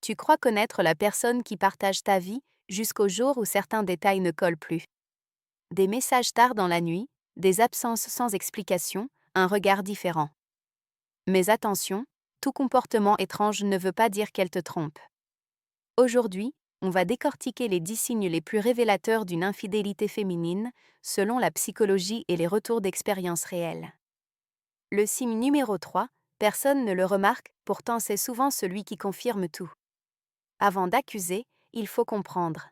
Tu crois connaître la personne qui partage ta vie, jusqu'au jour où certains détails ne collent plus. Des messages tard dans la nuit, des absences sans explication, un regard différent. Mais attention, tout comportement étrange ne veut pas dire qu'elle te trompe. Aujourd'hui, on va décortiquer les 10 signes les plus révélateurs d'une infidélité féminine, selon la psychologie et les retours d'expériences réelles. Le signe numéro 3, personne ne le remarque, pourtant c'est souvent celui qui confirme tout. Avant d'accuser, il faut comprendre.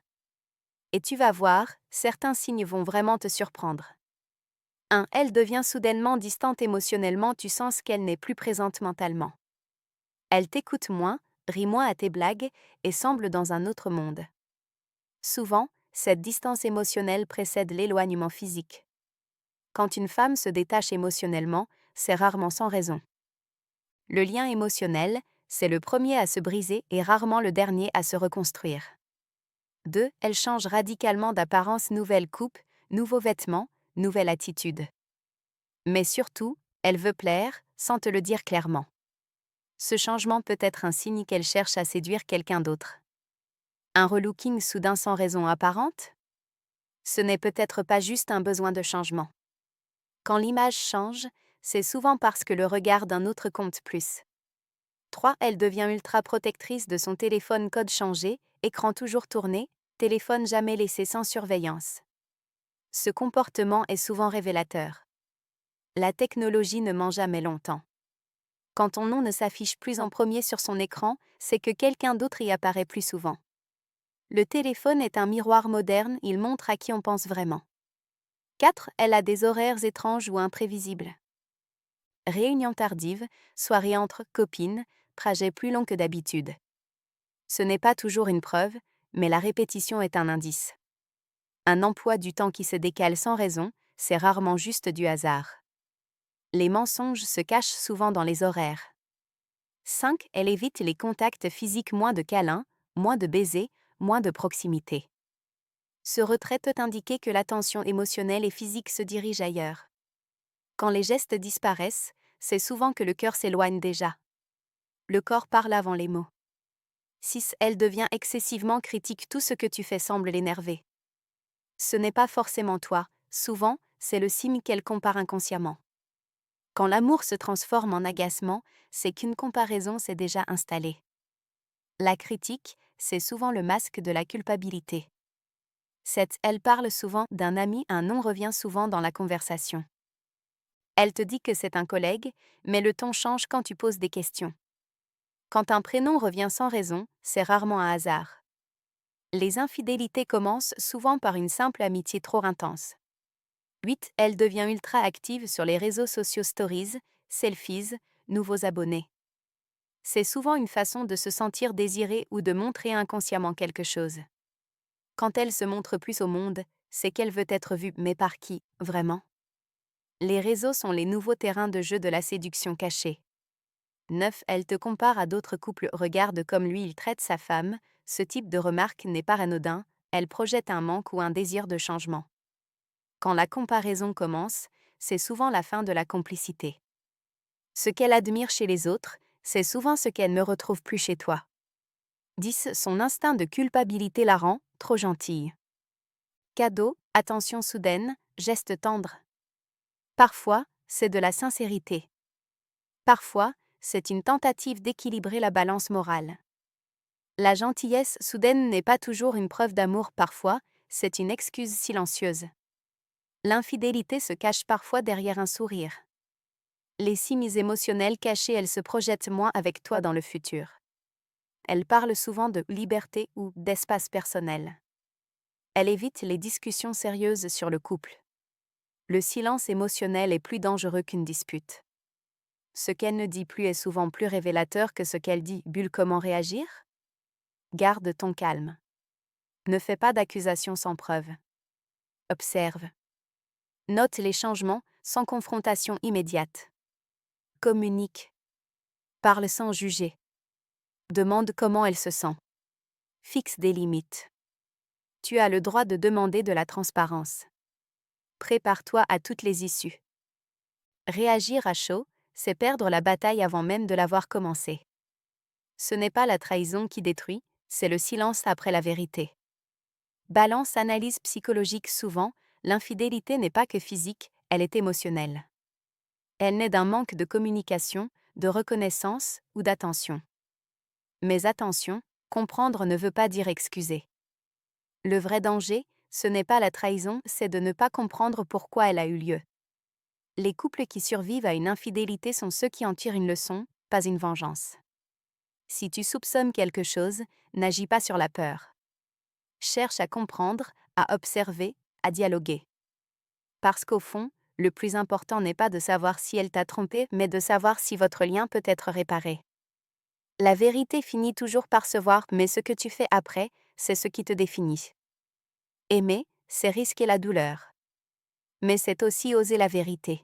Et tu vas voir, certains signes vont vraiment te surprendre. 1. Elle devient soudainement distante émotionnellement, tu sens qu'elle n'est plus présente mentalement. Elle t'écoute moins, rit moins à tes blagues et semble dans un autre monde. Souvent, cette distance émotionnelle précède l'éloignement physique. Quand une femme se détache émotionnellement, c'est rarement sans raison. Le lien émotionnel, c'est le premier à se briser et rarement le dernier à se reconstruire. 2. Elle change radicalement d'apparence, nouvelle coupe, nouveaux vêtements, nouvelle attitude. Mais surtout, elle veut plaire, sans te le dire clairement. Ce changement peut être un signe qu'elle cherche à séduire quelqu'un d'autre. Un relooking soudain sans raison apparente? Ce n'est peut-être pas juste un besoin de changement. Quand l'image change, c'est souvent parce que le regard d'un autre compte plus. 3. Elle devient ultra protectrice de son téléphone, code changé, écran toujours tourné, téléphone jamais laissé sans surveillance. Ce comportement est souvent révélateur. La technologie ne ment jamais longtemps. Quand ton nom ne s'affiche plus en premier sur son écran, c'est que quelqu'un d'autre y apparaît plus souvent. Le téléphone est un miroir moderne, il montre à qui on pense vraiment. 4. Elle a des horaires étranges ou imprévisibles. Réunion tardive, soirée entre copines, trajet plus long que d'habitude. Ce n'est pas toujours une preuve, mais la répétition est un indice. Un emploi du temps qui se décale sans raison, c'est rarement juste du hasard. Les mensonges se cachent souvent dans les horaires. 5. Elle évite les contacts physiques, moins de câlins, moins de baisers, moins de proximité. Ce retrait peut indiquer que l'attention émotionnelle et physique se dirige ailleurs. Quand les gestes disparaissent, c'est souvent que le cœur s'éloigne déjà. Le corps parle avant les mots. 6. Elle devient excessivement critique, tout ce que tu fais semble l'énerver. Ce n'est pas forcément toi, souvent, c'est le signe qu'elle compare inconsciemment. Quand l'amour se transforme en agacement, c'est qu'une comparaison s'est déjà installée. La critique, c'est souvent le masque de la culpabilité. 7. Elle parle souvent d'un ami, un nom revient souvent dans la conversation. Elle te dit que c'est un collègue, mais le ton change quand tu poses des questions. Quand un prénom revient sans raison, c'est rarement un hasard. Les infidélités commencent souvent par une simple amitié trop intense. 8. Elle devient ultra active sur les réseaux sociaux, stories, selfies, nouveaux abonnés. C'est souvent une façon de se sentir désirée ou de montrer inconsciemment quelque chose. Quand elle se montre plus au monde, c'est qu'elle veut être vue, mais par qui, vraiment? Les réseaux sont les nouveaux terrains de jeu de la séduction cachée. 9. Elle te compare à d'autres couples, regarde comme lui il traite sa femme, ce type de remarque n'est pas anodin, elle projette un manque ou un désir de changement. Quand la comparaison commence, c'est souvent la fin de la complicité. Ce qu'elle admire chez les autres, c'est souvent ce qu'elle ne retrouve plus chez toi. 10. Son instinct de culpabilité la rend trop gentille. Cadeau, attention soudaine, geste tendre. Parfois, c'est de la sincérité. Parfois, c'est une tentative d'équilibrer la balance morale. La gentillesse soudaine n'est pas toujours une preuve d'amour, parfois, c'est une excuse silencieuse. L'infidélité se cache parfois derrière un sourire. Les signes émotionnels cachés, elle se projette moins avec toi dans le futur. Elle parle souvent de liberté ou d'espace personnel. Elle évite les discussions sérieuses sur le couple. Le silence émotionnel est plus dangereux qu'une dispute. Ce qu'elle ne dit plus est souvent plus révélateur que ce qu'elle dit. Bulle, comment réagir? Garde ton calme. Ne fais pas d'accusations sans preuve. Observe. Note les changements, sans confrontation immédiate. Communique. Parle sans juger. Demande comment elle se sent. Fixe des limites. Tu as le droit de demander de la transparence. Prépare-toi à toutes les issues. Réagir à chaud, c'est perdre la bataille avant même de l'avoir commencée. Ce n'est pas la trahison qui détruit, c'est le silence après la vérité. Balance analyse psychologique. Souvent, l'infidélité n'est pas que physique, elle est émotionnelle. Elle naît d'un manque de communication, de reconnaissance ou d'attention. Mais attention, comprendre ne veut pas dire excuser. Le vrai danger, ce n'est pas la trahison, c'est de ne pas comprendre pourquoi elle a eu lieu. Les couples qui survivent à une infidélité sont ceux qui en tirent une leçon, pas une vengeance. Si tu soupçonnes quelque chose, n'agis pas sur la peur. Cherche à comprendre, à observer, à dialoguer. Parce qu'au fond, le plus important n'est pas de savoir si elle t'a trompé, mais de savoir si votre lien peut être réparé. La vérité finit toujours par se voir, mais ce que tu fais après, c'est ce qui te définit. Aimer, c'est risquer la douleur. Mais c'est aussi oser la vérité.